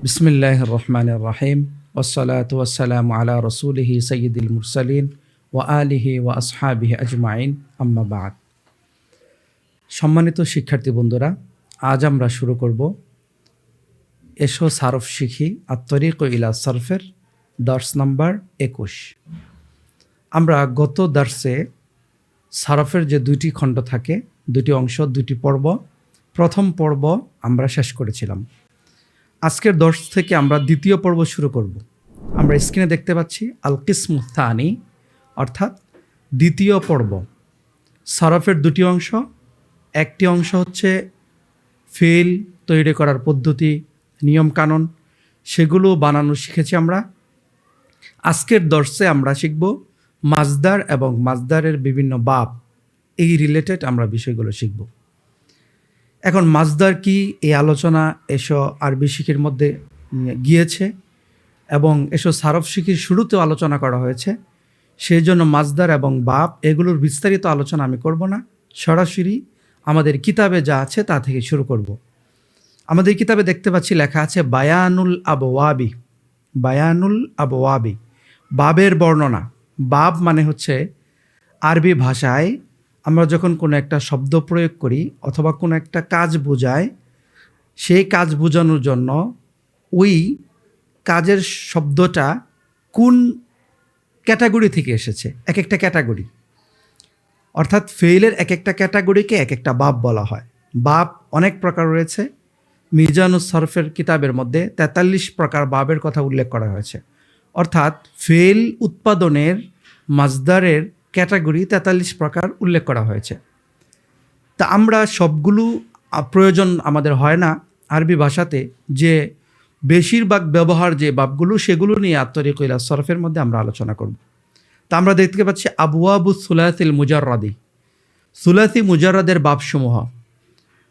বিসমিল্লাহির রহমানির রহিম ওয়াসসালাতু ওয়াসসালামু আলা রাসূলিহি সাইয়্যিদিল মুরসালিন ওয়া আলিহি ওয়া আসহাবিহি আজমাইন আম্মা বা'দ। সম্মানিত শিক্ষার্থী বন্ধুরা, আজ আমরা শুরু করব এসো সারফ শিখি আত-তরিক ইলা সরফের দর্স নাম্বার 21। আমরা গত দর্সে সারফের যে দুইটি খণ্ড থাকে, দুটি অংশ, দুটি পর্ব, প্রথম পর্ব আমরা শেষ করেছিলাম। আজকের দর্স থেকে আমরা দ্বিতীয় পর্ব শুরু করব। আমরা স্ক্রিনে দেখতে পাচ্ছি আল কিসমু থানি, অর্থাৎ দ্বিতীয় পর্ব। সারফের দুটি অংশ, একটি অংশ হচ্ছে ফেল তৈরি করার পদ্ধতি, নিয়মকানুন, সেগুলো বানানো শিখেছি আমরা। আজকের দর্সে আমরা শিখব মাজদার এবং মাজদারের বিভিন্ন বাব, এই রিলেটেড আমরা বিষয়গুলো শিখব। এখন মাজদার কি, এই আলোচনা এসো আরবি শিখির মধ্যে গিয়েছে এবং এসো সারফ শিখির শুরুতেও আলোচনা করা হয়েছে। সেই জন্য মাজদার এবং বাব এগুলোর বিস্তারিত আলোচনা আমি করব না, সরাসরি আমাদের কিতাবে যা আছে তা থেকে শুরু করব। আমাদের কিতাবে দেখতে পাচ্ছি লেখা আছে বায়ানুল আবওয়াবি। বায়ানুল আবওয়াবি, বাবের বর্ণনা। বাব মানে হচ্ছে আরবি ভাষায় আমরা যখন কোনো একটা শব্দ প্রয়োগ করি অথবা কোনো একটা কাজ বোঝায়, সেই কাজ বোঝানোর জন্য ওই কাজের শব্দটা কোন ক্যাটাগরি থেকে এসেছে, এক একটা ক্যাটাগরি, অর্থাৎ ফেইলের এক একটা ক্যাটাগরিকে এক একটা বাব বলা হয়। বাব অনেক প্রকার রয়েছে। মিজানুস সরফের কিতাবের মধ্যে 43 প্রকার বাবের কথা উল্লেখ করা হয়েছে। অর্থাৎ ফেল উৎপাদনের মাজদারের ক্যাটাগরি 43 প্রকার উল্লেখ করা হয়েছে। তা আমরা সবগুলো প্রয়োজন আমাদের হয় না আরবি ভাষাতে, যে বেশিরভাগ ব্যবহার যে বাবগুলো সেগুলো নিয়ে আত-তরিক ইলা সরফের মধ্যে আমরা আলোচনা করব। তা আমরা দেখতে পাচ্ছি আবওয়াবু সুলাসিল মুজাররাদি, সুলাসি মুজাররাদের বাবসমূহ।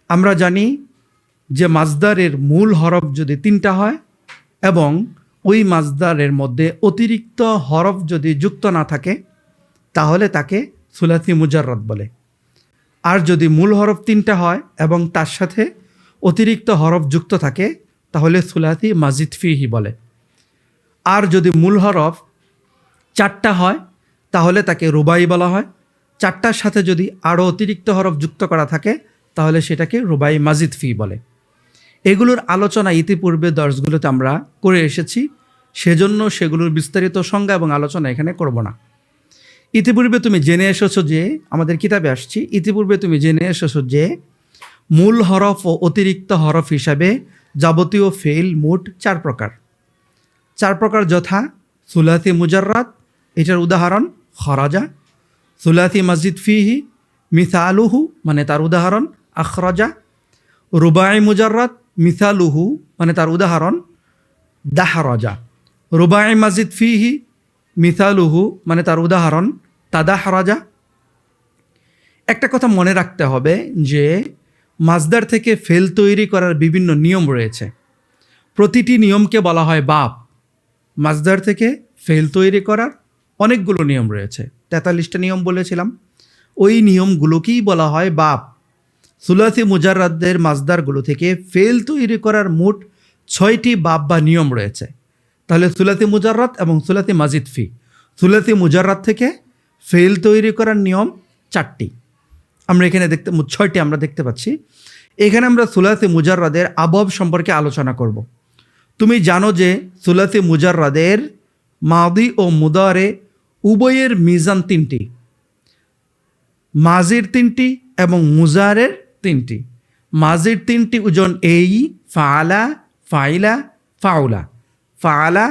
আমরা জানি যে মাজদারের মূল হরফ যদি 3টা হয় এবং ওই মাজদারের মধ্যে অতিরিক্ত হরফ যদি যুক্ত না থাকে তাহলে তাকে সুলাসি মুজাররাদ বলে। আর যদি মূল হরফ 3টা হয় এবং তার সাথে অতিরিক্ত হরফ যুক্ত থাকে তাহলে সুলাসি মাজিদ ফিহি বলে। আর যদি মূল হরফ 4টা হয় তাহলে তাকে রুবাই বলা হয়। 4টার সাথে যদি আরও অতিরিক্ত হরফ যুক্ত করা থাকে তাহলে সেটাকে রুবাই মাজিদ ফি বলে। এগুলোর আলোচনা ইতিপূর্বে দর্সগুলোতে আমরা করে এসেছি, সেজন্য সেগুলোর বিস্তারিত সংজ্ঞা এবং আলোচনা এখানে করব না। ইতিপূর্বে তুমি জেনে এসেছো যে, আমাদের কিতাবে আসছি, ইতিপূর্বে তুমি জেনে এসেছো যে মূল হরফ ও অতিরিক্ত হরফ হিসাবে যাবতীয় ফেল মোট 4 প্রকার। 4 প্রকার যথা সুলাসি মুজাররাদ, এটার উদাহরণ খরাজা। সুলাসি মাজিদ ফিহি মিসালুহু, মানে তার উদাহরণ আখরাজা। রুবাই মুজাররাদ মিসালুহু, মানে তার উদাহরণ দাহরাজা। রুবাই মাজিদ ফিহি মিসালুহু, মানে তার উদাহরণ তাদাহরাজা। একটা কথা মনে রাখতে হবে যে মাজদার থেকে ফেল তৈরি করার বিভিন্ন নিয়ম রয়েছে। প্রতিটি নিয়মকে বলা হয় বাব। মাজদার থেকে ফেল তৈরি করার অনেকগুলো নিয়ম রয়েছে, 43টা নিয়ম বলেছিলাম। ওই নিয়মগুলোকেই বলা হয় বাব। সুলাসি মুজাররাদের মাজদারগুলো থেকে ফেল তৈরি করার মোট 6টি বাব বা নিয়ম রয়েছে। তাহলে সুলাসি মুজাররাদ এবং সুলাসি মাজিদ ফি। সুলাসি মুজাররাদ থেকে ফেল তৈরি করার নিয়ম 4টি, আমরা এখানে 6টি আমরা দেখতে পাচ্ছি। এখানে আমরা সুলাসি মুজাররাদের আবব সম্পর্কে আলোচনা করব। তুমি জানো যে সুলাসি মুজাররাদের মাদি ও মুদারে উভয়ের মিজান 3টি, মাজির 3টি এবং মুজারের 3টি। মাজির 3টি ওজন এই ফাআলা, ফাইলা, ফাউলা। ফাআলা,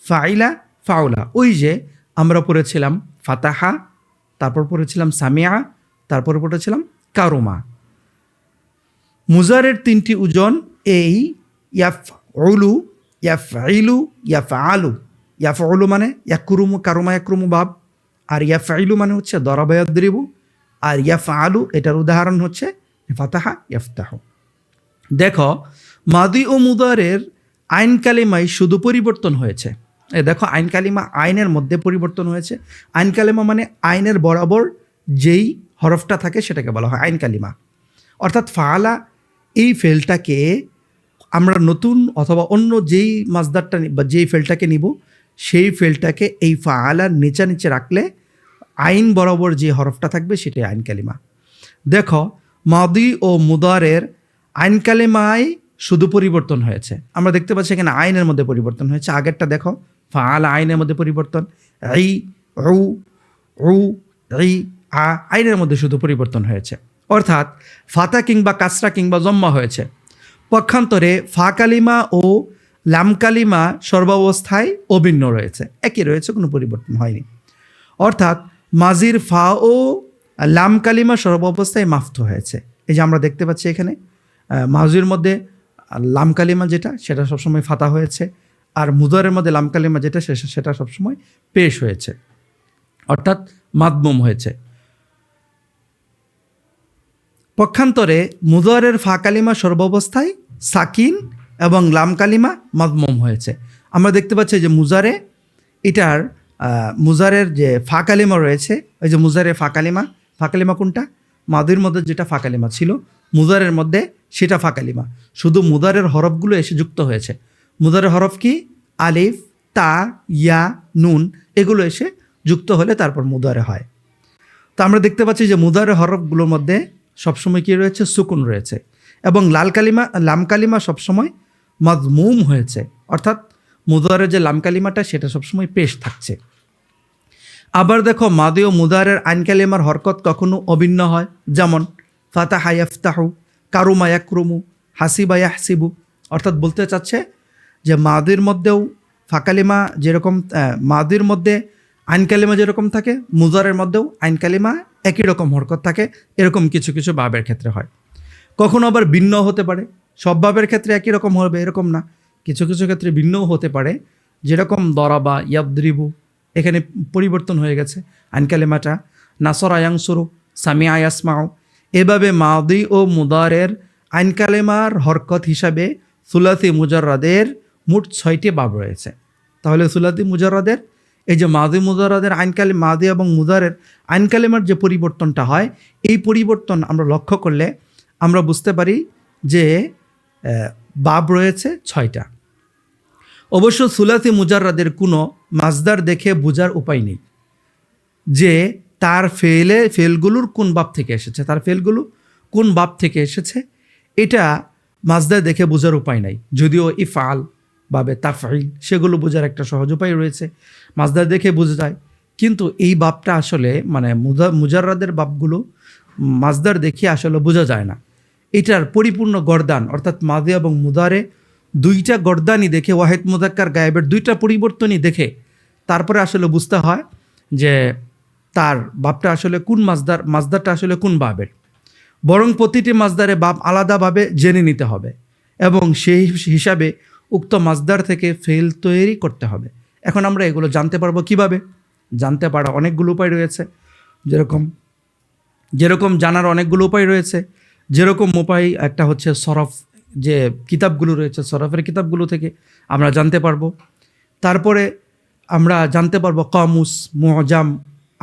ফাইলা, ফাউলা। ওই যে আমরা পড়েছিলাম ফাতাহা, তারপর পড়েছিলাম সামিয়া, তারপর পড়েছিলাম কারুমা। মুজারের 3টি ওজন এই ইয়াফউলু, ইয়াফইলু, ইয়াফআলু। ইয়াফউলু মানে ইয়াকরুমু, কারুমা ইয়াকরুমু বাব। আর ইয়াফইলু মানে হচ্ছে দরাবা ইয়াদরিবু। আর ইয়াফআলু এটার উদাহরণ হচ্ছে ফাতাহা, ইয়াফতাহু। দেখো মাদি ও মুদারের আইন কালিমায় শুধু পরিবর্তন হয়েছে। দেখো আইন কালিমা, আইনের মধ্যে পরিবর্তন হয়েছে। আইন কালিমা মানে আইনের বরাবর যেই হরফটা থাকে সেটাকে বলা হয় আইন কালিমা। অর্থাৎ ফাআলা এই ফেলটাকে আমরা নতুন অথবা অন্য যেই মাজদারটা বা যেই ফেলটাকে নিব সেই ফেলটাকে এই ফাআলার নিচে নিচে রাখলে আইন বরাবর যে হরফটা থাকবে সেটাই আইন কালিমা। দেখো মাদি ও মুদারের আইন কালিমায় শুধু পরিবর্তন হয়েছে, আমরা দেখতে পাচ্ছি এখানে আইনের মধ্যে পরিবর্তন হয়েছে। আগেরটা দেখো ফাআলা আইনের মধ্যে পরিবর্তন, ই উ উ ই আ আইনের মধ্যে শুধু পরিবর্তন হয়েছে, অর্থাৎ ফাতা কিংবা কাসরা কিংবা জম্মা হয়েছে। পক্ষান্তরে ফা কালিমা ও লাম কালিমা সর্বাবস্থায় অভিন্ন রয়েছে, একই রয়েছে, কোনো পরিবর্তন হয়নি। অর্থাৎ মাজির ফা ও লাম কালিমা সর্বাবস্থায় মাফতু হয়েছে। এই যে আমরা দেখতে পাচ্ছি এখানে মাজির মধ্যে লাম কালিমা যেটা সেটা সবসময় ফাতা হয়েছে, আর মুদারের মধ্যে লাম কালিমা যেটা সেটা সবসময় পেশ হয়েছে, অর্থাৎ মাদমুম হয়েছে। পক্ষান্তরে মুদারের ফা কালিমা সর্বাবস্থায় সাকিন এবং লাম কালিমা মাদমুম হয়েছে। আমরা দেখতে পাচ্ছি যে এটার মুজারের যে ফা কালিমা রয়েছে, ওই যে মুজারের ফা কালিমা কোনটা? মাদির মধ্যে যেটা ফা কালিমা ছিল মুজারের মধ্যে সেটা ফা কালিমা, শুধু মুদারের হরফগুলো এসে যুক্ত হয়েছে। মুদারের হরফ কি? আলিফ, তা, ইয়া, নুন, এগুলো এসে যুক্ত হলে তারপর মুদারে হয়। তো আমরা দেখতে পাচ্ছি যে মুদারের হরফগুলোর মধ্যে সবসময় কী রয়েছে? সুকুন রয়েছে, এবং লাম কালিমা সবসময় মাদমুম হয়েছে, অর্থাৎ মুদারের যে লাম কালিমাটা সেটা সবসময় পেশ থাকছে। আবার দেখো মাদি ও মুদারের আইন কালিমার হরকত কখনো অভিন্ন হয়, যেমন ফাতাহা ইয়াফতাহু, কারুমা ইয়াকরুমু, হাসিবা ইয়াহসিবু। অর্থাৎ বলতে চাচ্ছে যে মাদির মধ্যেও ফাকালিমা যেরকম, মাদির মধ্যে আইন কালিমা যেরকম থাকে মুদারের মধ্যেও আইন কালিমা একই রকম হরকত থাকে, এরকম কিছু কিছু বাবের ক্ষেত্রে হয়। কখনো আবার ভিন্ন হতে পারে, সব বাবের ক্ষেত্রে একই রকম হবে এরকম না, কিছু কিছু ক্ষেত্রে ভিন্নও হতে পারে। যেরকম দরাবা ইয়াদরিবু, এখানে পরিবর্তন হয়ে গেছে আইন কালিমাটা। নাসরা ইয়ানসুরু, সামিআ ইয়াসমাউ। এভাবে মাদি ও মুদারের আইন কালিমার হরকত হিসাবে সুলাসি মুজাররাদের মোট 6টি বাব রয়েছে। তাহলে সুলাসি মুজাররাদের এই যে মাদি মুজাররাদের মাদি এবং মুদারের আইন কালিমার যে পরিবর্তনটা হয়, এই পরিবর্তন আমরা লক্ষ্য করলে আমরা বুঝতে পারি যে বাব রয়েছে 6টা। অবশ্য সুলাসি মুজাররাদের কোনো মাজদার দেখে বোঝার উপায় নেই যে তার ফেলগুলোর কোন বাব থেকে এসেছে, তার ফেলগুলো কোন বাব থেকে এসেছে, এটা মাজদার দেখে বোঝার উপায় নাই। যদিও ইফআল বাবে তাফঈল সেগুলো বোঝার একটা সহজ উপায় রয়েছে, মাজদার দেখে বোঝা যায়, কিন্তু এই বাবটা আসলে মানে মুজাররাদের বাবগুলো মাজদার দেখে আসলে বোঝা যায় না। এটার পরিপূর্ণ গর্দান, অর্থাৎ মাদি এবং মুদারে দুইটা গর্দানই দেখে, ওয়াহেদ মুযাক্কার গায়েবের দুইটা পরিবর্তনই দেখে তারপরে আসলে বুঝতে হয় যে তার বাবটা আসলে কোন মাজদারটা আসলে কোন বাবের। বরং প্রতিটি মাজদারে বাব আলাদাভাবে জেনে নিতে হবে এবং সেই হিসাবে উক্ত মাজদার থেকে ফেল তৈরি করতে হবে। এখন আমরা এগুলো জানতে পারবো কিভাবে? জানতে পারা অনেকগুলো উপায় রয়েছে, যেরকম জানার অনেকগুলো উপায় রয়েছে। যেরকম উপায় একটা হচ্ছে সরফ, যে কিতাবগুলো রয়েছে সরফের কিতাবগুলো থেকে আমরা জানতে পারবো। তারপরে আমরা জানতে পারবো কামুস, মুআজাম,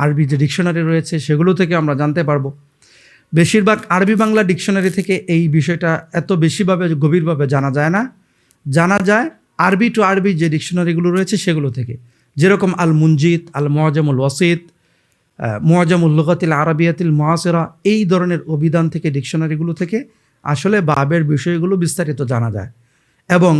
আরবি যে ডিকশনারি রয়েছে সেগুলো থেকে আমরা জানতে পারবো। বেশিরভাগ আরবি বাংলা ডিকশনারি থেকে এই বিষয়টা এত বেশিভাবে গভীরভাবে জানা যায় না, জানা যায় আরবি টু আরবি যে ডিকশনারিগুলো রয়েছে সেগুলো থেকে। যেরকম আল মুনজিদ, আল মুআজামুল ওয়াসিত, মুআজামুল লুগাতিল আরাবিয়াতিল মুআসিরা, এই ধরনের অভিধান থেকে ডিকশনারিগুলো থেকে আসলে বাবের বিষয়গুলো বিস্তারিত জানা যায়, এবং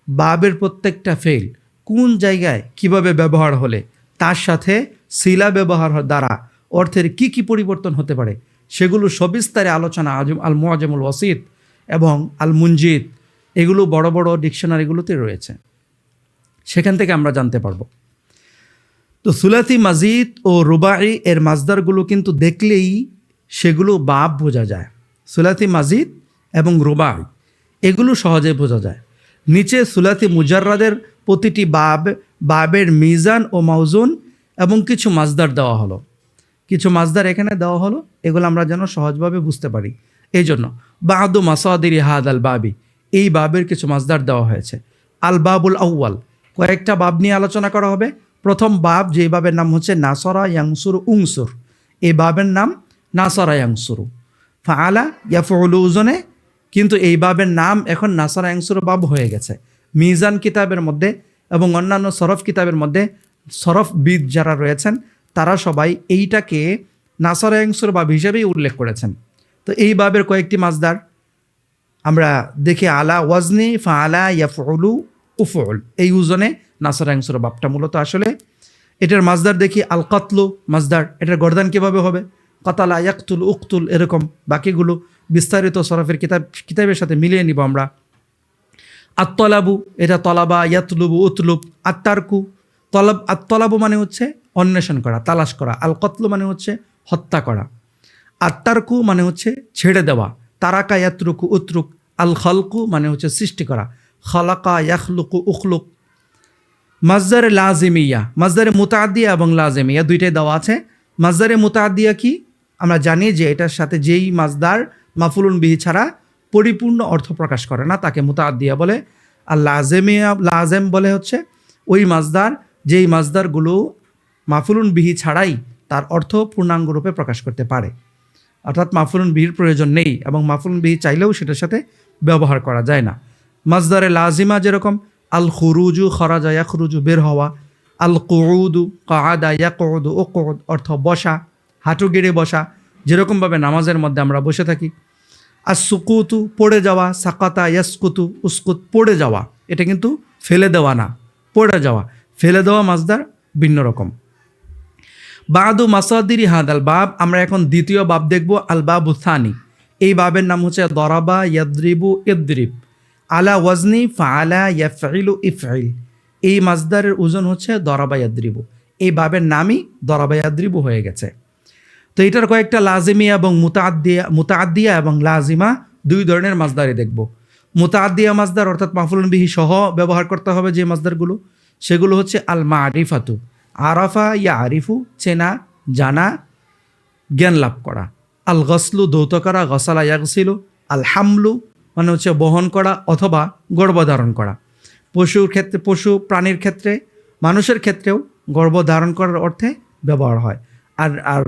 বাবের প্রত্যেকটা ফেল কোন জায়গায় কিভাবে ব্যবহার হলে তার সাথে সিলা ব্যবহার দ্বারা অর্থের কি কি পরিবর্তন হতে পারে সেগুলো সবিস্তারে আলোচনা আল মুআজামুল ওয়াসিত এবং আল মুনজিদ, এগুলো বড় বড় ডিকশনারিগুলোতে রয়েছে, সেখান থেকে আমরা জানতে পারবো। তো সুলাসি মাজিদ ও রুবাই এর মাজদারগুলো কিন্তু দেখলেই সেগুলো বাব বোঝা যায়। সুলাসি মাজিদ এবং রুবাই এগুলো সহজে বোঝা যায়। নিচে সুলাসি মুজাররাদের প্রতিটি বাবের মিজান ও মাউজুন এবং কিছু মাজদার দেওয়া হলো, কিছু মাজদার এখানে দেওয়া হলো, এগুলো আমরা যেন সহজভাবে বুঝতে পারি। এই জন্য বাদু মাসাদিরি হাদ আল বাবি, এই বাবের কিছু মাজদার দেওয়া হয়েছে। আল বাবুল আউয়াল, কয়েকটা বাব নিয়ে আলোচনা করা হবে। প্রথম বাব, যে বাবের নাম হচ্ছে নাসরা ইয়াংসুরু উংসুর, এই বাবের নাম নাসরা ইয়াংসুরু। ফাআলা ইয়াফউলু ওজনে কিন্তু এই বাবের নাম এখন নাসারা অ্যাংসুর বাব হয়ে গেছে। মিজান কিতাবের মধ্যে এবং অন্যান্য সরফ কিতাবের মধ্যে সরফবিদ যারা রয়েছেন তারা সবাই এইটাকে নাসারা অ্যাংসুর বাব হিসেবেই উল্লেখ করেছেন। তো এই বাবের কয়েকটি মাজদার আমরা দেখি, আলা ওয়াজনি ফাআলা ইয়াফউলু উফউল, এই ওজনে নাসারা অ্যাংসুর বাবটা মূলত আসলে এটার মাজদার দেখি আল কাতলু মাজদার, এটার গর্দান কীভাবে হবে, কাতালা ইয়াকতুল উকতুল, এরকম বাকিগুলো বিস্তারিত সরফের কিতাবের সাথে মিলিয়ে নিব আমরা। আত্তলাবু, এটা তলাবা, ইয়াতলুবু উতলুব। আত্তারকু, আত্তলাবু মানে হচ্ছে অন্বেষণ করা, তালাশ করা। আল কতলু মানে হচ্ছে হত্যা করা। আত্তারকু মানে হচ্ছে ছেড়ে দেওয়া। তারাকা ইয়াতরুকু উতরুক। আল খলকু মানে হচ্ছে সৃষ্টি করা। খলাকা ইয়াখলুকু উখলুক। মাজদারে লাজিমিয়া, মাজদারে মুতাআদ্দিয়া এবং লাজিমিয়া দুইটাই দেওয়া আছে। মাজদারে মুতাআদ্দিয়া কি আমরা জানি যে এটার সাথে যেই মাজদার মাফুলুন বিহি ছাড়া পরিপূর্ণ অর্থ প্রকাশ করে না তাকে মুতাআদ্দিয়া বলে। আর লাজেমিয়া, লাজেম বলে হচ্ছে ওই মাজদার যেই মাজদারগুলো মাফুলুন বিহি ছাড়াই তার অর্থ পূর্ণাঙ্গ রূপে প্রকাশ করতে পারে, অর্থাৎ মাফুলুন বিহির প্রয়োজন নেই এবং মাফুলুন বিহি চাইলেও সেটার সাথে ব্যবহার করা যায় না। মাজদারে লাজিমা যেরকম আল খুরুজু, খরাজা ইয়াখরুজু, বের হওয়া। আল কুউদু, কাআদা ইয়াকুদু উকুদ, অর্থ বসা, হাঁটু গেড়ে বসা, যেরকমভাবে নামাজের মধ্যে আমরা বসে থাকি। আর সুকুতু, পড়ে যাওয়া। সাকাতা ইয়াসকুতু, উসকুত, পড়ে যাওয়া, এটা কিন্তু ফেলে দেওয়া না, পড়ে যাওয়া। ফেলে দেওয়া মাজদার ভিন্ন রকম। বাদু মাসাদিরি হাদাল বাব, আমরা এখন দ্বিতীয় বাব দেখব, আল বাবু থানি। এই বাবের নাম হচ্ছে দরাবা ইয়াদ্রিবু ইদ্রিব। আলা ওয়াজনি ফাআলা ইয়াফইলু ইফইল। এই মাজদারের ওজন হচ্ছে দরাবা ইয়াদ্রিবু। এই বাবের নামই দরাবা ইয়াদ্রিবু হয়ে গেছে। তো এটার কয়েকটা লাজিমিয়া এবং মুতাআদ্দিয়া এবং লাজিমা দুই ধরনের মাজদারই দেখব। মুতাআদ্দিয়া মাজদার অর্থাৎ মাফুলুন বিহি সহ ব্যবহার করতে হবে যে মাজদারগুলো, সেগুলো হচ্ছে আল মারিফাতু, আরাফা ইয়া আরিফু, চেনা, জানা, জ্ঞান লাভ করা। আল গসলু, ধৌত করা, গসালা ইয়াগসিলু। আল হামলু মানে হচ্ছে বহন করা অথবা গর্ভধারণ করা। পশুর ক্ষেত্রে, পশু প্রাণীর ক্ষেত্রে, মানুষের ক্ষেত্রেও গর্ভধারণ করার অর্থে ব্যবহার হয়। আর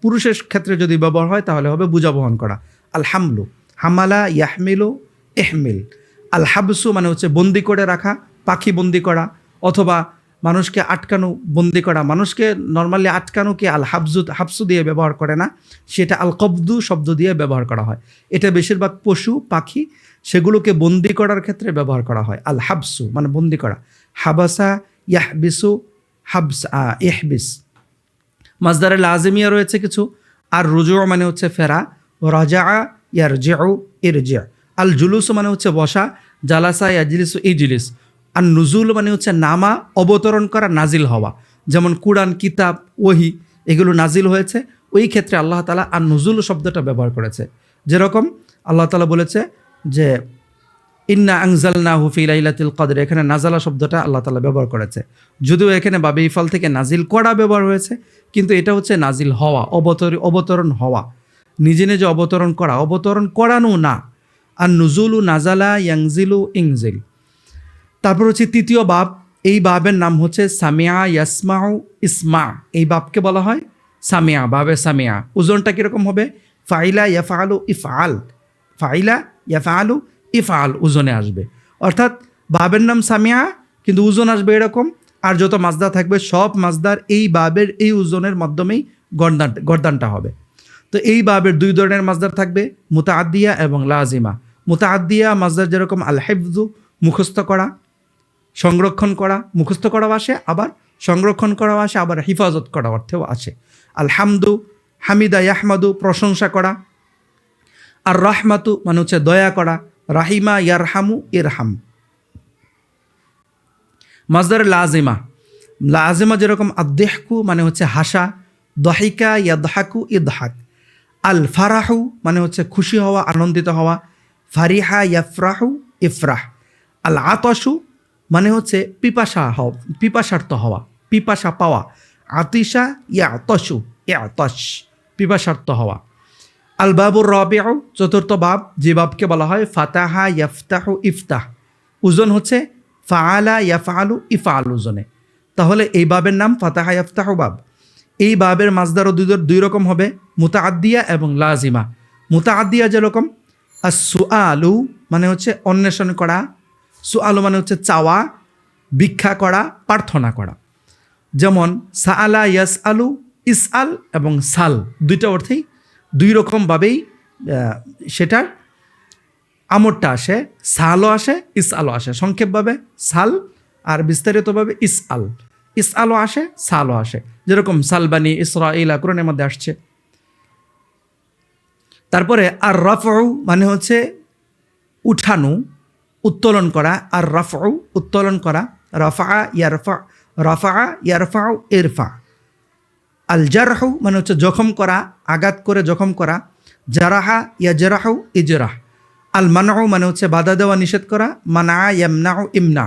পুরুষের ক্ষেত্রে যদি ব্যবহার হয় তাহলে হবে বোঝা বহন করা। আল হামলু, হামালা ইয়াহমিলু এহমিল। আল হাবসু মানে হচ্ছে বন্দি করে রাখা, পাখি বন্দি করা অথবা মানুষকে আটকানো, বন্দি করা। মানুষকে নর্মালি আটকানোকে আল হাবসু দিয়ে ব্যবহার করে না, সেটা আল কবদু শব্দ দিয়ে ব্যবহার করা হয়। এটা বেশিরভাগ পশু পাখি সেগুলোকে বন্দি করার ক্ষেত্রে ব্যবহার করা হয়। আল হাবসু মানে বন্দি করা। হাবাসা ইয়াহবিসু, হাবস ইহবিস। মাজদারে লাজিমিয়া রয়েছে কিছু। আর রুজু মানে হচ্ছে ফেরা। রাজা ইয়ারজিউ ইরজি'। আল জুলুস মানে হচ্ছে বসা। জালাসা ইয়াজলিসু ইজলিস। আর নুজুল মানে হচ্ছে নামা, অবতরণ করা, নাজিল হওয়া। যেমন কুরআন, কিতাব, ওহি এগুলো নাজিল হয়েছে, ওই ক্ষেত্রে আল্লাহ তাআলা আর নুজুল শব্দটা ব্যবহার করেছে। যেরকম আল্লাহ তাআলা বলেছে যে ইন্না আনজালনাহু ফি লাইলাতুল কদর, এখানে নাজালা শব্দটা আল্লাহ তাআলা ব্যবহার করেছে। যদিও এখানে বাবে ইফাল থেকে নাজিল করা ব্যবহার হয়েছে, কিন্তু এটা হচ্ছে নাজিল হওয়া, অবতরণ হওয়া, নিজে নিজে অবতরণ করা, অবতরণ করানো না। আর নুজুলু নাজালা ইয়াংজিলু ইংজিল। তারপর হচ্ছে তৃতীয় বাব। এই বাবের নাম হচ্ছে সামিয়া ইয়াসমাউ ইসমা। এই বাবকে বলা হয় সামিয়া, বাবে সামিয়া। ওজনটা কীরকম হবে? ফাইলা ইয়াফআলু ইফআল, ফাইলা ইয়াফআলু ইফআল ওজনে আসবে। অর্থাৎ বাবের নাম সামিয়া কিন্তু ওজন আসবে এরকম। আর যত মাজদার থাকবে সব মাজদার এই বাবের এই ওজনের মাধ্যমেই গর্দানটা হবে। তো এই বাবের দুই ধরনের মাজদার থাকবে, মুতাআদ্দিয়া এবং লাজিমা। মুতাআদ্দিয়া মাজদার যেরকম আল হিফযু, মুখস্থ করা, সংরক্ষণ করা, মুখস্থ করাও আসে, আবার সংরক্ষণ করাও আসে, আবার হিফাজত করা অর্থেও আসে। আল হামদু, হামিদা ইয়াহমাদু, প্রশংসা করা। আর রাহমাতু মানে হচ্ছে দয়া করা। রাহিমা ইয়ারহামু ইরহাম। মাজদার লাজিমা, লাজিমা যেরকম আদ্দেহকু মানে হচ্ছে হাসা। দহিকা ইয়াদহাকু ইদহাক। আল ফারাহু মানে হচ্ছে খুশি হওয়া, আনন্দিত হওয়া। ফারিহা ইয়াফরাহু ইফরাহ। আল আতশু মানে হচ্ছে পিপাসার্থ হওয়া, পিপাসা পাওয়া। আতিশা ইয়াতশু ইয়াতশ, পিপাসার্থ হওয়া। আল বাবুর রাবিউ, চতুর্থ বাব, যে বাবকে বলা হয় ফাতাহা ইয়াফতাহু ইফতাহ। ওজন হচ্ছে ফাআলা ইয়াফআলু ইফআল ওজনে। তাহলে এই বাবের নাম ফাতাহা ইয়াফতাহু বাব। এই বাবের মাজদারও দুই রকম হবে, মুতাআদ্দিয়া এবং লাজিমা। মুতাআদ্দিয়া যেরকম আর সুআলু মানে হচ্ছে অন্বেষণ করা, সুআলু মানে হচ্ছে চাওয়া, ভিক্ষা করা, প্রার্থনা করা। যেমন সাআলা ইয়াস আলু, ইস আল এবং সাল দুইটা অর্থেই দুই রকমভাবেই সেটার আমরটা আসে, সালও আসে, ইস আলও আসে। সংক্ষেপভাবে সাল আর বিস্তারিতভাবে ইস আল। ইস আলও আসে, সালও আসে, যেরকম সালবানি ইসরাঈলা কোরআনের মধ্যে আসছে। তারপরে আর রাফউ মানে হচ্ছে উঠানো, উত্তোলন করা। আর রাফউ উত্তোলন করা, রাফা ইয়ারফা, রাফা ইয়ারফা ইরফা। আল জারহু মানে হচ্ছে জখম করা, আঘাত করে জখম করা। জারাহা ইয়াজরাহু ইজরাহ। আল মানউ মানে হচ্ছে বাধা দেওয়া, নিষেধ করা। মানা ইয়ামনাউ ইমনা।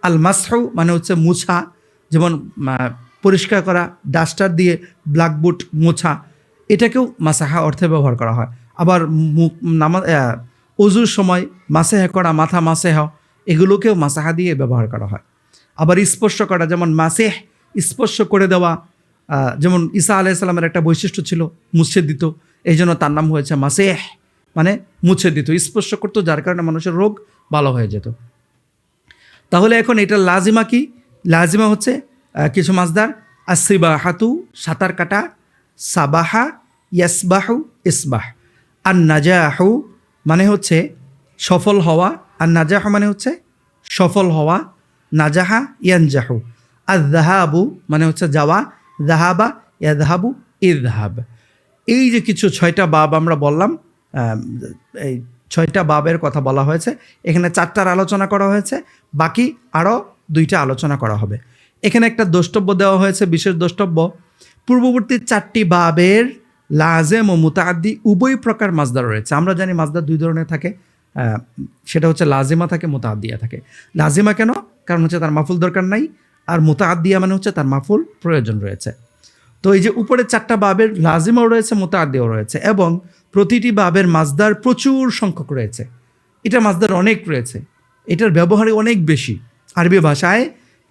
আল মাসহু মানে হচ্ছে মুছা, যেমন পরিষ্কার করা, ডাস্টার দিয়ে ব্ল্যাকবোর্ড মোছা, এটাকেও মাসাহা অর্থে ব্যবহার করা হয়। আবার অজুর সময় মাসেহা করা, মাথা মাসেহা, এগুলোকেও মাসাহা দিয়ে ব্যবহার করা হয়। আবার স্পর্শ করা, যেমন মাসেহ স্পর্শ করে দেওয়া, যেমন ঈসা আলাইহিস সালামের একটা বৈশিষ্ট্য ছিল, মুছে দিত, এই জন্য তার নাম হয়েছে মাসেহ, মানে মুছে দিত, স্পর্শ করতো, যার কারণে মানুষের রোগ ভালো হয়ে যেত। তাহলে এখন এটা লাজিমা কি? লাজিমা হচ্ছে কিছু মাসদার। আসিবাহাতু সাঁতার কাটা, সাবাহা ইয়াসবাহু ইসবাহ। আর নাজাহু মানে হচ্ছে সফল হওয়া, আর নাজাহু মানে হচ্ছে সফল হওয়া, নাজাহা ইয়ানজাহু। আর যাহাবু মানে হচ্ছে যাওয়া, যাহাবা ইয়াযহাবু ইযহাব। এই যে কিছু 6টা বাব আমরা বললাম, এই 6টা বাবের কথা বলা হয়েছে। এখানে 4টার আলোচনা করা হয়েছে, বাকি আরও 2টা আলোচনা করা হবে। এখানে একটা দ্রষ্টব্য দেওয়া হয়েছে, বিশেষ দ্রষ্টব্য। পূর্ববর্তী 4টি বাবের লাজেম ও মুতাআদ্দি উভয় প্রকার মাজদার রয়েছে। আমরা জানি মাজদার 2 ধরনের থাকে, সেটা হচ্ছে লাজিমা থাকে, মুতাআদ্দিয়া থাকে। লাজিমা কেন? কারণ হচ্ছে তার মাফুল দরকার নাই, আর মুতাআদ্দিয়া মানে হচ্ছে তার মাফুল প্রয়োজন রয়েছে। তো এই যে উপরে 4টা বাবের লাজিমাও রয়েছে, মুতাআদ্দিও রয়েছে, এবং প্রতিটি বাবের মাজদার প্রচুর সংখ্যক রয়েছে। এটা মাজদার অনেক রয়েছে, এটার ব্যবহারে অনেক বেশি। আরবি ভাষায়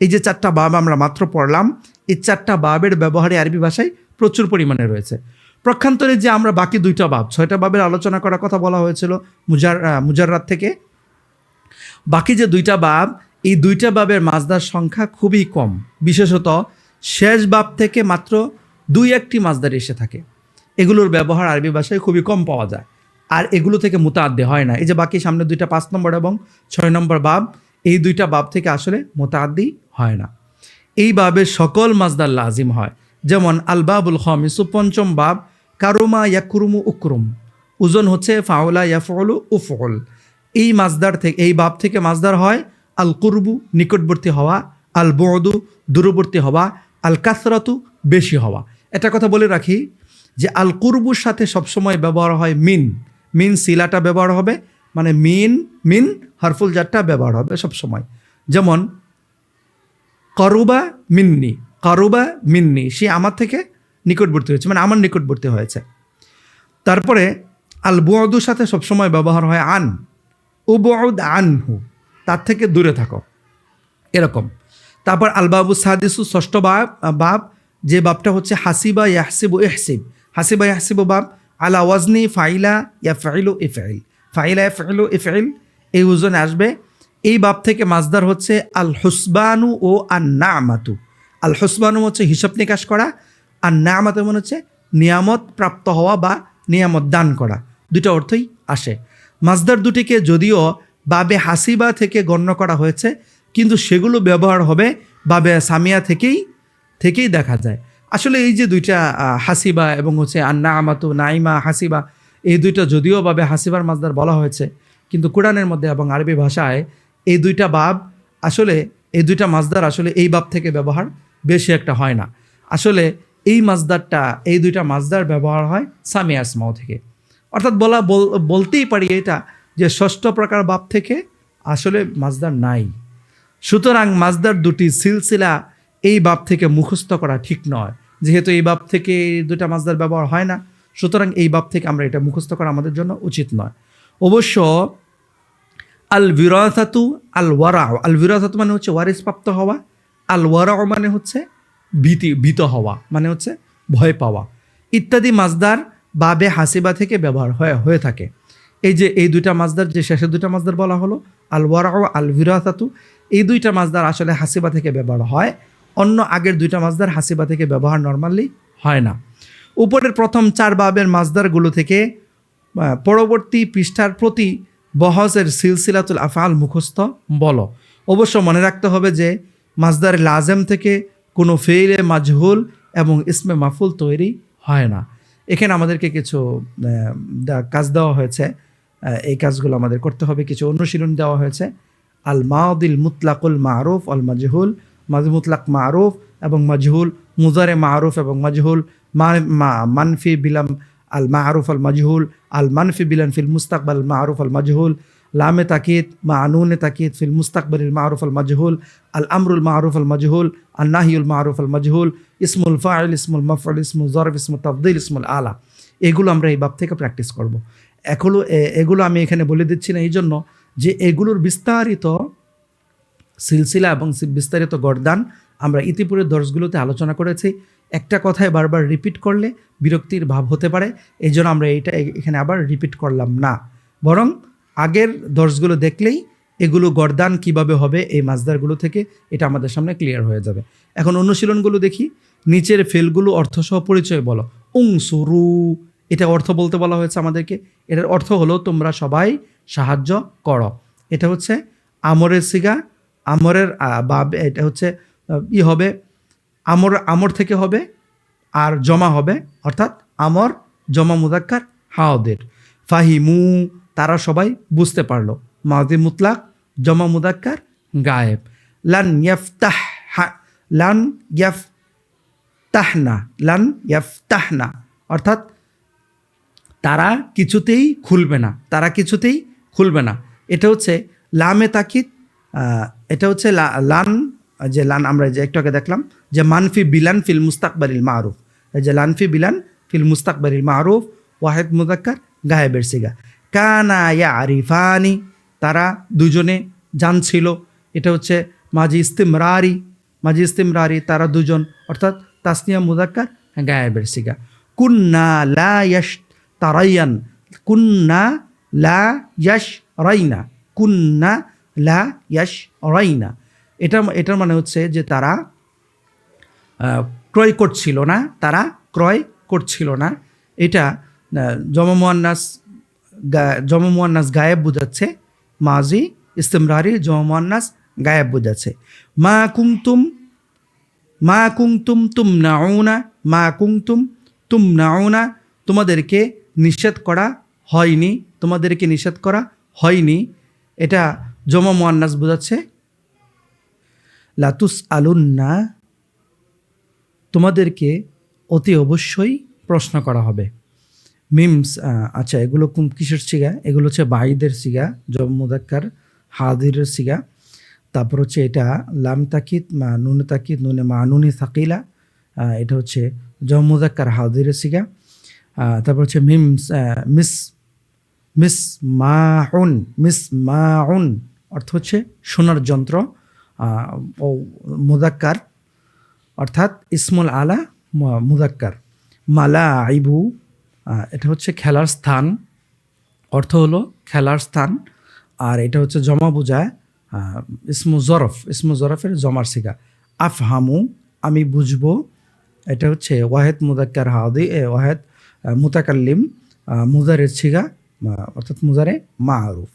এই যে 4টা বাব আমরা মাত্র পড়লাম, এই 4টা বাবের ব্যবহারে আরবি ভাষায় প্রচুর পরিমাণে রয়েছে। প্রক্ষান্তরে যে আমরা বাকি 2টা বাব, 6টা বাবের আলোচনা করার কথা বলা হয়েছিল মুজাররাদ থেকে, বাকি যে 2টা বাব, এই 2টা বাবের মাজদার সংখ্যা খুবই কম। বিশেষত শেষ বাব থেকে মাত্র 2-1টি মাজদার এসে থাকে। এগুলোর ব্যবহার আরবি ভাষায় খুবই কম পাওয়া যায়, আর এগুলো থেকে মুতাআদ্দি হয় না। এই যে বাকি সামনে 2টা 5 নম্বর এবং 6 নম্বর বাব, এই 2টা বাব থেকে আসলে মুতাআদ্দি হয় না। এই বাবের সকল মাজদার লাজিম হয়। যেমন আল বাবুল খামিসু 5ম বাব, কারুমা ইয়াকুরুমু উকরুম, ওজন হচ্ছে ফাউলা ইয়াফউলু উফউল। এই মাজদার থেকে, এই বাব থেকে মাজদার হয় আল কুরবু নিকটবর্তী হওয়া, আল বুদু দূরবর্তী হওয়া, আল কাসরাতু বেশি হওয়া। এটা কথা বলে রাখি যে আল কুরবুর সাথে সবসময় ব্যবহার হয় মিন। মিন সিলাটা ব্যবহার হবে, মানে মিন হারফুল জারটা ব্যবহার হবে সবসময়। যেমন করুবা মিন্নি, সে আমার থেকে নিকটবর্তী হয়েছে, মানে আমার নিকটবর্তী হয়েছে। তারপরে আল বুদুর সাথে সবসময় ব্যবহার হয় আন, উবউদ আনহু, তার থেকে দূরে থাকো, এরকম। তারপর আল বাবু সাদিসু 6ষ্ঠ বাব, যে বাবটা হচ্ছে হাসিবা ইয়াহসিবু ইহসিব। হাসিবা ইয়াহসিবু বাব আলা ওয়াজনি ফাইলা ইয়াফইলু ইফইল, ফাইলা ইয়াফইলু ইফইল, এই ওজনে আসবে। এই বাব থেকে মাজদার হচ্ছে আল হুসবানু ও আন নামাতু। আল হুসবানু হচ্ছে হিসাব নিকাশ করা, আর নামাতু মানে হচ্ছে নিয়ামত প্রাপ্ত হওয়া বা নিয়ামত দান করা। 2টা অর্থই আসে। মাজদার 2টিকে যদিও বাবে হাসিবা থেকে গণ্য করা হয়েছে, কিন্তু সেগুলো ব্যবহার হবে বাবে সামিয়া থেকেই দেখা যায়। আসলে এই যে 2টা হাসিবা এবং হচ্ছে আন্না আমাতু নাইমা হাসিবা, এই 2টা যদিও বাবে হাসিবার মাজদার বলা হয়েছে, কিন্তু কোরআনের মধ্যে এবং আরবি ভাষায় এই 2টা বাব আসলে, এই 2টা মাজদার আসলে এই বাব থেকে ব্যবহার বেশি একটা হয় না। আসলে এই মাজদারটা, এই 2টা মাজদার ব্যবহার হয় সামিয়া আসমাও থেকে। অর্থাৎ বলতেই পারি এটা যে 6ষ্ঠ প্রকার বাব থেকে আসলে মাজদার নাই। সুতরাং মাজদার 2টি সিলসিলা এই বাব থেকে মুখস্থ করা ঠিক নয়, যেহেতু এই বাব থেকে এই 2টা মাজদার ব্যবহার হয় না, সুতরাং এই বাব থেকে আমরা এটা মুখস্থ করা আমাদের জন্য উচিত নয়। অবশ্য আল বিরাসাতু আল ওয়ারাউ, আল বিরাসাতু মানে হচ্ছে ওয়ারিস প্রাপ্ত হওয়া, আল ওয়ারাউ মানে হচ্ছে ভীত হওয়া, মানে হচ্ছে ভয় পাওয়া, ইত্যাদি মাজদার বাবে হাসিবা থেকে ব্যবহার হয়ে থাকে। এই যে এই দুইটা মাজদার, যে শেষের দুইটা মাজদার বলা হলো, আল ওয়ারাউ আল বিরাসাতু, এই দুইটা মাজদার আসলে হাসিবা থেকে ব্যবহার হয়, অন্য আগের দুইটা মাজদার হাসিবা থেকে ব্যবহার নর্মালি হয় না। উপরের প্রথম 4 বাবের মাজদারগুলো থেকে পরবর্তী পৃষ্ঠার প্রতি বহসের সিলসিলাতুল আফআল মুখস্থ বলো। অবশ্য মনে রাখতে হবে যে মাজদার লাজেম থেকে কোনো ফেইলে মাজহুল এবং ইসমে মাফুল তৈরি হয় না। এখানে আমাদেরকে কিছু কাজ দেওয়া হয়েছে, এই কাজগুলো আমাদের করতে হবে। কিছু অনুশীলন দেওয়া হয়েছে। আল মাদিল মুতলাকুল মারুফ আল মাজহুল, মাজি মুতলাক মারুফ এবং মাজহুল, মুজারে মারুফ এবং মাজহুল, মানফি বিলাম আল মারুফ আল মাজহুল, আল মানফি বিলান ফিল মুস্তাকবাল মারুফ আল মাজহুল, লামে তাকিদ মা নুনে তাকিদ ফিল মুস্তাকবালিল মারুফ আল মাজহুল, আল আমরুল মারুফ আল মাজহুল, আল নাহিউল মারুফ আল মাজহুল, ইসমুল ফাইল, ইসমুল মাফউল, ইসমুল জরফ, ইসমুল তাফদীল, ইসমুল আলা। এগুলো আমরা এই বাব থেকে প্র্যাকটিস করব। এগুলো আমি এখানে বলে দিচ্ছি না এই জন্য যে এগুলোর বিস্তারিত সিলসিলা এবং বিস্তারিত গর্দান আমরা ইতিপূর্বে দর্শগুলোতে আলোচনা করেছি। একটা কথায় বারবার রিপিট করলে বিরক্তির ভাব হতে পারে, এই জন্য আমরা এইটা এখানে আবার রিপিট করলাম না, বরং আগের দর্শগুলো দেখলেই এগুলো গর্দান কিভাবে হবে এই মাজদারগুলো থেকে এটা আমাদের সামনে ক্লিয়ার হয়ে যাবে। এখন অনুশীলনগুলো দেখি। নিচের ফেলগুলো অর্থসহ পরিচয় বলো। উংসুরু, এটা অর্থ বলতে বলা হয়েছে আমাদেরকে। এটার অর্থ হলো তোমরা সবাই সাহায্য করো। এটা হচ্ছে আমরের সিগা, আমরের বা এটা হচ্ছে হবে আমর থেকে হবে আর জমা হবে, অর্থাৎ আমর জমা মুদাক্কার হাওদের। ফাহিমু, তারা সবাই বুঝতে পারলো। মাদি মুতলাক জমা মুদাক্কার গায়েব। লান ইয়াফতাহ, লান ইয়াফতাহনা, লান ইয়াফতাহনা অর্থাৎ তারা কিছুতেই খুলবে না, তারা কিছুতেই খুলবে না। এটা হচ্ছে লামে তাকিদ, এটা হচ্ছে লান, যে লান আমরা যে একটু আগে দেখলাম যে মানফি বিলান ফিল মুস্তাকবালিল মারুফ, এই যে লানফি বিলান ফিল মুস্তাকবালিল মারুফ ওয়াহিদ মুযাক্কার গায়েবের সিগা। কানা ইয়ারিফানি, তারা দুজনে জানছিল। এটা হচ্ছে মাজি ইস্তিমরারি, মাজি ইস্তিমরারি, তারা দুজন, অর্থাৎ তাসনিয়া মুযাক্কার গায়েবের সিগা। কুন্না লা ইয়াশতারায়ান, কুন্না লা ইয়াশরাইনা, কুন্না লা ইয়াশরাইনা, এটার মানে হচ্ছে যে তারা ক্রয় করছিল না, তারা ক্রয় করছিল না। এটা জমা মুয়ান্নাস গায়েব বোঝাচ্ছে, মাজি ইস্তিমরারি জমা মুয়ান্নাস গায়েব বোঝাচ্ছে। মা কুনতুম তুমনাউনা, মা কুনতুম তুমনাউনা, তোমাদেরকে নিষেধ করা হয়নি, তোমাদেরকে নিষেধ করা হয়নি। এটা জমা মুয়ান্নাস বোঝাচ্ছে। লাতুস আলুন্না, তোমাদেরকে অতি অবশ্যই প্রশ্ন করা হবে। মিমস, আচ্ছা এগুলো কিসের সিগা? এগুলো হচ্ছে বাইদের সিগা, জমা মুযাক্কার হাদিরের সিগা। তারপর হচ্ছে এটা লাম তাকিদ মা নুনে তাকিদ নুনে মা নুনি সাকিলা, এটা হচ্ছে জমা মুযাক্কার হাদিরের সিগা। তারপর হচ্ছে মিমস, মিসমাউন অর্থ হচ্ছে শোনার যন্ত্র, ও মুযাক্কার অর্থাৎ ইসমুল আলা মুযাক্কার। মালা আইবু, এটা হচ্ছে খেলার স্থান, অর্থ হলো খেলার স্থান। আর এটা হচ্ছে জমা বোঝায় ইসমু জরফের জমার সিগা। আফহামু, আমি বুঝবো, এটা হচ্ছে ওয়াহেদ মুযাক্কার হাদি, ওয়াহেদ মুতাকাল্লিম মুজারের সিগা, অর্থাৎ মুজারে মারুফ।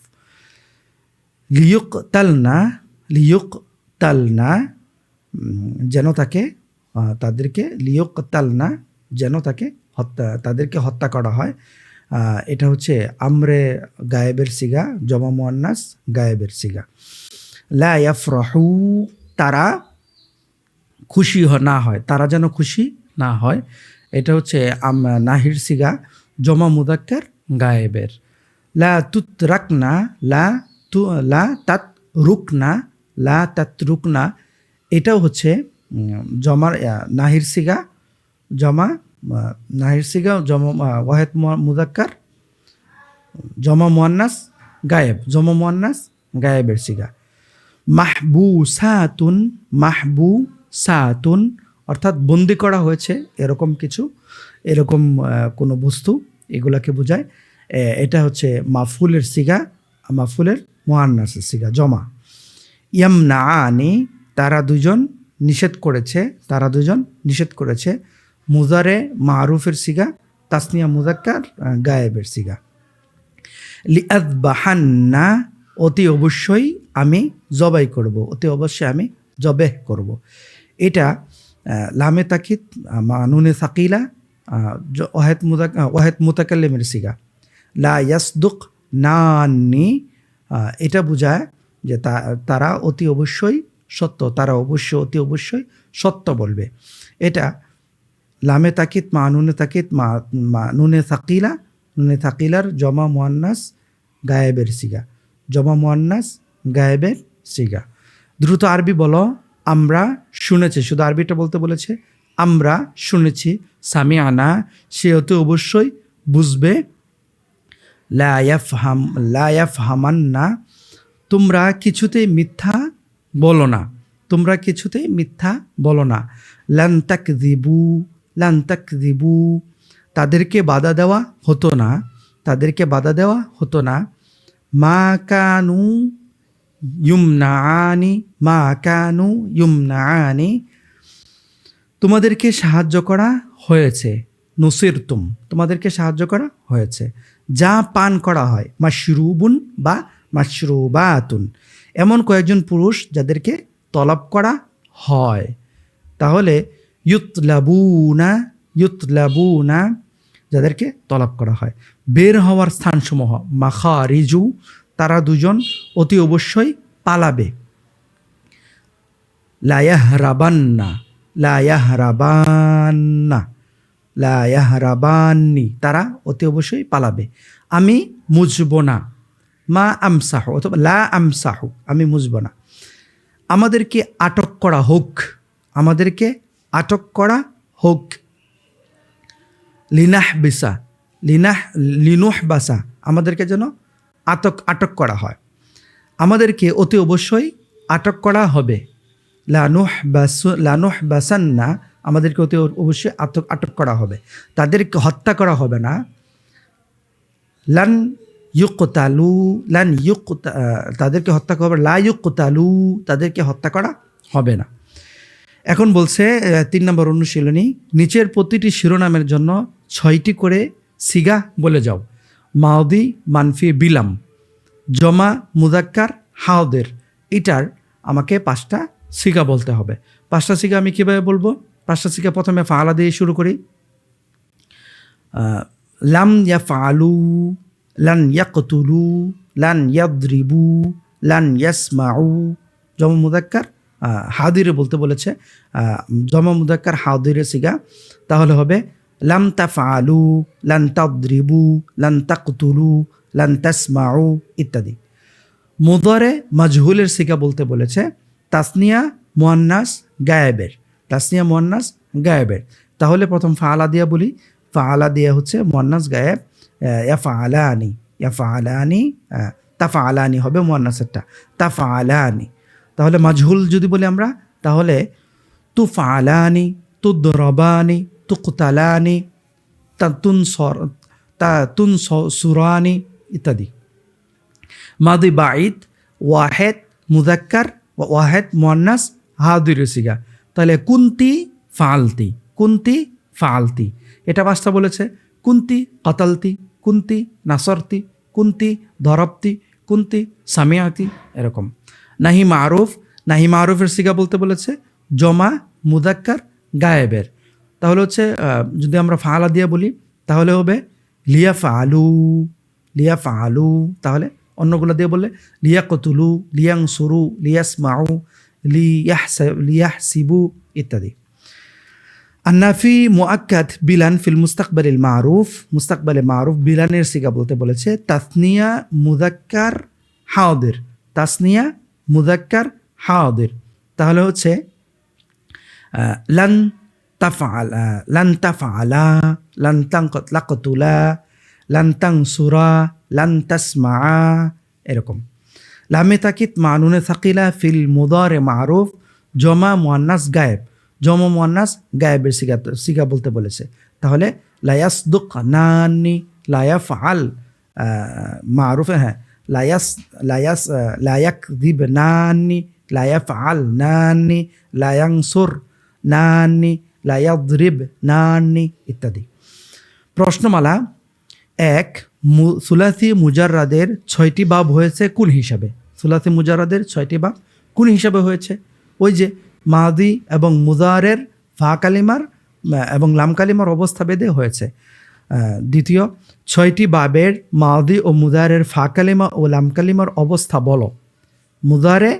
লিয়ুকতালনা যেন তাকে, তাদেরকে লিয়ুকতালনা যেন তাদেরকে হত্যা করা হয়। এটা হচ্ছে আমরে গায়েবের সিগা, জমা মুয়ান্নাস গায়েবের সিগা। লা ইয়াফরাহু, তারা খুশি না হয়, তারা যেন খুশি না হয়। এটা হচ্ছে নাহির সিগা, জমা মুযাক্কার গায়েবের। লা তুতরাকনা, লা তাতরুকনা, এটাও হচ্ছে জমার নাহির সিগা, জমা ওয়াহেদ মুযাক্কার জমা মুয়ান্নাস গায়েব, জমা মুয়ান্নাস গায়েবের সিগা। মাহবুসাতুন অর্থাৎ বন্দি করা হয়েছে এরকম কিছু, এরকম কোনো বস্তু, এগুলাকে বোঝায়। এটা হচ্ছে মাফুলের সিগা, মাফুলের মুআন্নাসের সিগা জমা। ইয়ামনাআনি তারা দুজন নিষেধ করেছে, তারা দুজন নিষেধ করেছে। মুজারে মারুফের সিগা, তাসনিয়া মুজাক্কার গায়েবের সিগা। লিআযবাহান্না অতি অবশ্যই আমি জবাই করব, অতি অবশ্যই আমি জবেহ করব। এটা লামে তাকিদ নুনে সাকিলা ওয়াহেদ মুতাকাল্লিমের সিগা। লা ইয়াসদুক নানি এটা বোঝায় যে তারা অতি অবশ্যই সত্য, তারা অতি অবশ্যই সত্য বলবে। এটা লামে তাকিদ নুনে তাকিদ নুনে সাকিলা, নুনে সাকিলার জমা মুআন্নাস গায়েবের সিগা, জমা মুআন্নাস গায়েবের সিগা। দ্রুত আরবি বলো, আমরা শুনেছি। শুধু আরবিটা বলতে বলেছে, আমরা শুনেছি। সামিআনা সে অতি অবশ্যই বুঝবে। লা ইয়াফহামান্না তোমরা কিছুতেই মিথ্যা বলো না, তোমরা কিছুতেই মিথ্যা বলো না। লান তাকযিবু তাদেরকে বাধা দেওয়া হতো না, তাদেরকে বাধা দেওয়া হতো না। মা কানু ইউমনাআনি তোমাদেরকে সাহায্য করা হয়েছে। নুসিরতুম তোমাদেরকে সাহায্য করা হয়েছে। যা পান করা হয়, মাশরুবুন বা মাশরুবাতুন এমন কয়েকজন পুরুষ যাদেরকে তলব করা হয়। তাহলে ইউতলাবুনা যাদেরকে তলব করা হয়। বের হওয়ার স্থানসমূহ মাখারিজু তারা দুজন অতি অবশ্যই পালাবে। লায়াহরাবান্নি তারা অতি অবশ্যই পালাবে। আমি মুজব না, মা আমসাহু অথবা লা আমসাহু আমি মুজব না। আমাদেরকে আটক করা হোক, আমাদেরকে আটক করা হোক। লিনুহবাসা আমাদেরকে যেন আটক করা হয়, আমাদেরকে অতি অবশ্যই আটক করা হবে। লানুহবাসান্না আমাদেরকে অতি অবশ্যই আটক করা হবে, তাদেরকে হত্যা করা হবে না। তাদেরকে হত্যা করা হবে, লা ইউকতালু তাদেরকে হত্যা করা হবে না। এখন বলছে 3 নম্বর অনুশীলনী, নিচের প্রতিটি শিরোনামের জন্য 6টি করে সিগা বলে যাও। মাউদি মানফি বিলাম, জমা মুজাক্কার হাওদের, এটার আমাকে 5টা সিগা বলতে হবে। 5টা সিগা আমি কীভাবে বলবো? 5টা সিগা প্রথমে ফাআলা দিয়ে শুরু করি। লাম ইয়াফআলু, লান ইয়াকতুলু, লান ইয়াদরিবু, লান ইয়াসমাউ। জমা মুজাক্কার হাদিরে বলতে বলেছে, জমা মুজাক্কার হাদিরের সিগা, তাহলে হবে লাম তাফআলু, লান তাদরিবু, লান তাকতুলু, লান তাসমাউ ইত্যাদি। মুদারে মাজহুলের সিগা বলতে বলেছে তাসনিয়া মুআন্নাস গায়েবের, তাসনিয়া মুআন্নাস গায়েবের। তাহলে প্রথম ফাআলা দিয়া বলি, ফাআলা দিয়া হচ্ছে মুআন্নাস গায়েব, ইয়াফআলানি তাফআলানি হবে মুআন্নাসেরটা, তাফআলানি। তাহলে মাজহুল যদি বলি আমরা, তাহলে তুফআলানি, তুদরাবানি, তুকতালানি, তুনসুরানি ইত্যাদি। মাদি বাঈদ ওয়াহেদ মুজাক্কার, ওয়াহেদ মুআন্নাস হাদির সিগা, তাহলে কুন্তি ফাআলতি, কুন্তি ফাআলতি। এটা 5টা বলেছে। কুন্তি কাতালতি, কুন্তি নাসরতি, কুন্তি ধরবতি, কুন্তি সামিয়াতি, এরকম। নাহি মারুফ, নাহি মারুফের সিগা বলতে বলেছে জমা মুজাক্কার গায়েবের। তাহলে হচ্ছে যদি আমরা ফাআলা দিয়ে বলি তাহলে হবে লিয়াফআলু, লিয়াফআলু। তাহলে অন্যগুলো দিয়ে বললে লিয়াকতুলু, লিয়ানসুরু, লিয়াসমাউ, লিয়াহসিবু ইত্যাদি। আন্নাফি মুআক্কাদ বিলান ফিল মুস্তাকবালিল মারুফ, মুস্তাকবালে মারুফ বিলানের সিগা বলতে বলেছে তাসনিয়া মুজাক্কার হাদির, তাসনিয়া মুজাক্কার হাদির। তাহলে হচ্ছে লান তাফআলা, লান তাফআলা, লান তাকতুলা, লান তানসুরা, লান তাসমাআ, এরকম। লামে তাকিদ নুনে সাকিলা ফিল মুদারে মারুফ জমা মুআন্নাস গায়েব, জমা মুআন্নাস গায়েবের সিগা বলতে বলেছে। তাহলে লা ইয়াসদুকানানি, লা ইয়াফআল, মারুফে, হ্যাঁ, লায়াক দিব নানি, লায়াফ আল নানি, লায়াংসুর নানি, লায়াদ্রিব নানি ইত্যাদি। প্রশ্নমালা 1, সুলাসি মুজাররাদের 6টি বাব হয়েছে কোন হিসাবে? সুলাসি মুজাররাদের 6টি বাব কোন হিসাবে হয়েছে? ওই যে মাদি এবং মুজারের ফা কালিমার এবং লাম কালিমার অবস্থা ভেদে হয়েছে। দ্বিতীয়, 6টি বাবের মাদি ও মুজারের ফা কালিমা ও লাম কালিমার অবস্থা বলো। মুজারে,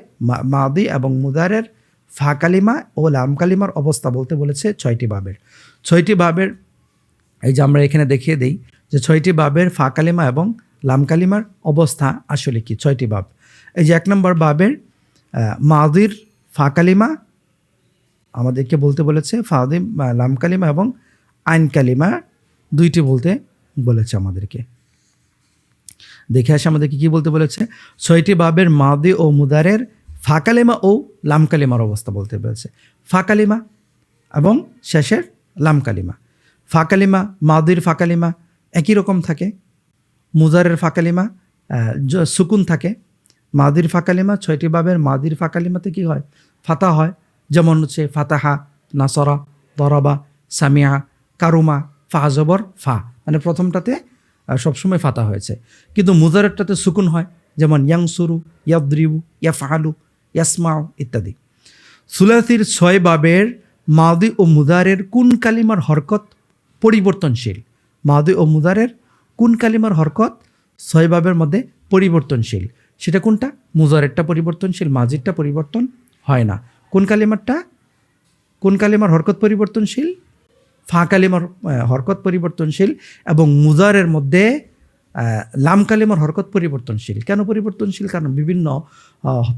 মাদি এবং মুজারের ফা কালিমা ও লাম কালিমার অবস্থা বলতে বলেছে 6টি বাবের। 6টি বাবের এই যে আমরা এখানে দেখিয়ে দিই যে 6টি বাবের ফা কালিমা এবং লাম কালিমার অবস্থা আসলে কি। 6টি বাব, এই যে 1 নম্বর বাবের মাদির ফা কালিমা আমাদেরকে বলতে বলেছে, ফাদি লাম কালিমা এবং আইন কালিমা 2টি বলতে বলেছে আমাদেরকে। দেখে আসে আমাদেরকে কি বলতে বলেছে। 6টি বাবের মাদি ও মুদারের ফা কালিমা ও লাম কালিমার অবস্থা বলতে বলেছে। ফা কালিমা এবং শেষের লাম কালিমা। ফা কালিমা, মাদির ফা কালিমা একই রকম থাকে। মুজারের ফা কালিমা সুকুন থাকে। মাদির ফা কালিমা 6টি বাবের মাদির ফা কালিমাতে কি হয়? ফাতা হয়। যেমন হচ্ছে ফাতাহা, নাসরা, দরাবা, সামিয়া, কারুমা, ফা জবর ফা, মানে প্রথমটাতে সবসময় ফাতা হয়েছে। কিন্তু মুজারেরটাতে সুকুন হয়, যেমন ইয়াংসুরু, ইয়াদ্রিবু, ইয়াফআলু, ইয়াসমাউ ইত্যাদি। সুলাসির 6 বাবের মাদি ও মুজারের কোন কালিমার হরকত পরিবর্তনশীল? মাদি ও মুজারের কোন কালিমার হরকত 6 বাবের মধ্যে পরিবর্তনশীল? সেটা কোনটা? মুজারেরটা পরিবর্তনশীল, মাজিরটা পরিবর্তন হয় না। কোন কালিমারটা? কোন কালিমার হরকত পরিবর্তনশীল? ফা কালিমার হরকত পরিবর্তনশীল এবং মুজারের মধ্যে লাম কালিমার হরকত পরিবর্তনশীল। কেন পরিবর্তনশীল? কারণ বিভিন্ন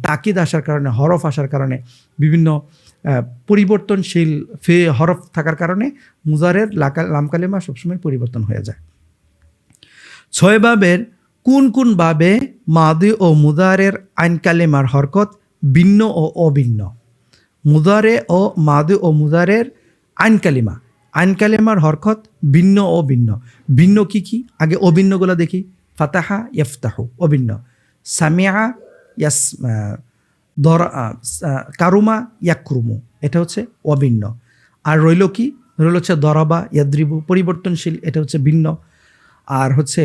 তাকিদ আসার কারণে, হরফ আসার কারণে, বিভিন্ন পরিবর্তনশীল হরফ থাকার কারণে মুজারের লাম কালিমা সবসময় পরিবর্তন হয়ে যায়। 6 বাবের কোন কোন বাবে মাদি ও মুজারের আইন কালিমার হরকত ভিন্ন ও অভিন্ন? মুজারে ও মাদি ও মুজারের আইন কালিমার হরকত ভিন্ন ও ভিন্ন। ভিন্ন কি কি? আগে অভিন্নগুলো দেখি। ফাতাহা, ইফতাহু অভিন্ন। সামিয়া, কারুমা, ইয়াকরুমু এটা হচ্ছে অভিন্ন। আর রইল কি? রইল হচ্ছে দরাবা, ইয়াদ্রিবু পরিবর্তনশীল, এটা হচ্ছে ভিন্ন। আর হচ্ছে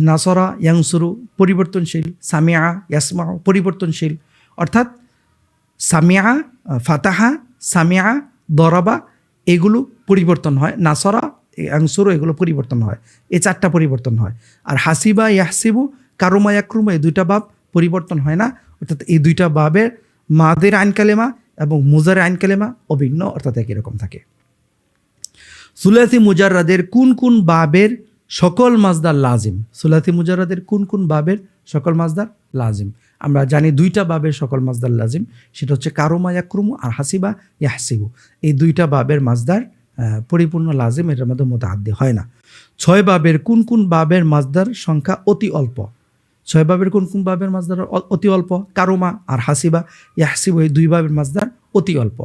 নাসরা, ইয়াংসুরু পরিবর্তনশীল। সামিয়া, ইয়াসমাউ পরিবর্তনশীল। অর্থাৎ সামিয়া, ফাতাহা, সামিয়া, দরাবা এগুলো পরিবর্তন হয়। নাসরা, ইয়াংসুরু এগুলো পরিবর্তন হয়। এই 4টা পরিবর্তন হয়। আর হাসিবা, ইয়াহসিবু, কারুমা, ইয়াকরুমা এই 2টা বাব পরিবর্তন হয় না। অর্থাৎ এই 2টা বাবের মাদের আইন কালেমা এবং মুজারের আইন কালেমা অভিন্ন, অর্থাৎ একই রকম থাকে। সুলাসি মুজাররাদের কোন কোন বাবের সকল মাজদার লাজিম? সুলাসি মুজাররাদের কোন কোন বাবের সকল মাজদার লাজিম? আমরা জানি 2টা বাবের সকল মাজদার লাজিম, সেটা হচ্ছে কারুমা, ইয়াকরুমু আর হাসিবা, ইয়াহসিবু। এই 2টা বাবের মাজদার পরিপূর্ণ লাজিম, এটার মধ্যে মুতাআদ্দি হয় না। 6 বাবের কোন কোন বাবের মাজদার সংখ্যা অতি অল্প? 6 বাবের কোন কোন বাবের মাজদার অতি অল্প? কারুমা আর হাসিবা, ইয়াহসিবু এই 2 বাবের মাজদার অতি অল্প।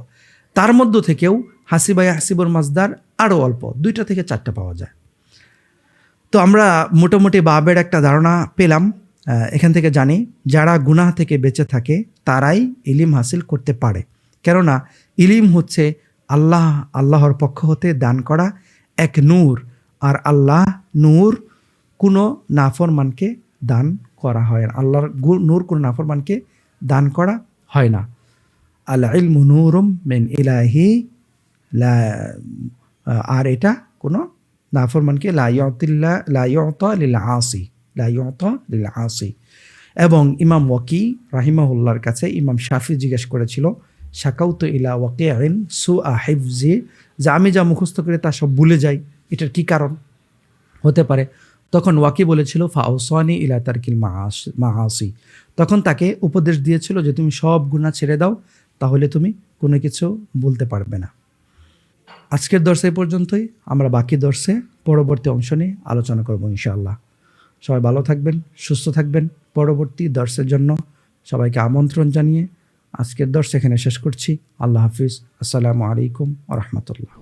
তার মধ্য থেকেও হাসিবা, ইয়াহসিবুর মাজদার আরও অল্প, 2টা থেকে 4টা পাওয়া যায়। তো আমরা মোটামুটি বাবের একটা ধারণা পেলাম। এখান থেকে জানি যারা গুনাহ থেকে বেঁচে থাকে তারাই ইলিম হাসিল করতে পারে। কেননা ইলিম হচ্ছে আল্লাহর পক্ষ হতে দান করা এক নূর, আর আল্লাহ নূর কোনো নাফরমানকে দান করা হয় না। আল্লাহর নূর কোনো নাফরমানকে দান করা হয় না। আল ইলমু নূরুম মিন ইলাহি, আর এটা কোনো নাফরমানকে লা ইউতা লিল আসি। এবং ইমাম ওয়াকি রাহিমাহুল্লাহর কাছে ইমাম শাফি জিজ্ঞেস করেছিল, শাকাউতু ইলা ওয়াকিইন সুআ হিফজি, যে আমি যা মুখস্থ করে তা সব ভুলে যাই, এটার কি কারণ হতে পারে? তখন ওয়াকি বলেছিল ফাউসানি ইলা তারকিল মাআসি, তখন তাকে উপদেশ দিয়েছিল যে তুমি সব গুনাহ ছেড়ে দাও, তাহলে তুমি কোনো কিছু বলতে পারবে না। আজকের দর্শে এই পর্যন্তই। আমরা বাকি দর্শে পরবর্তী অংশ নিয়ে আলোচনা করব ইনশাআল্লাহ। সবাই ভালো থাকবেন, সুস্থ থাকবেন। পরবর্তী দর্শের জন্য সবাইকে আমন্ত্রণ জানিয়ে আজকের দর্শ এখানে শেষ করছি। আল্লাহ হাফিজ। আসসালামু আলাইকুম ওয়া রাহমাতুল্লাহ।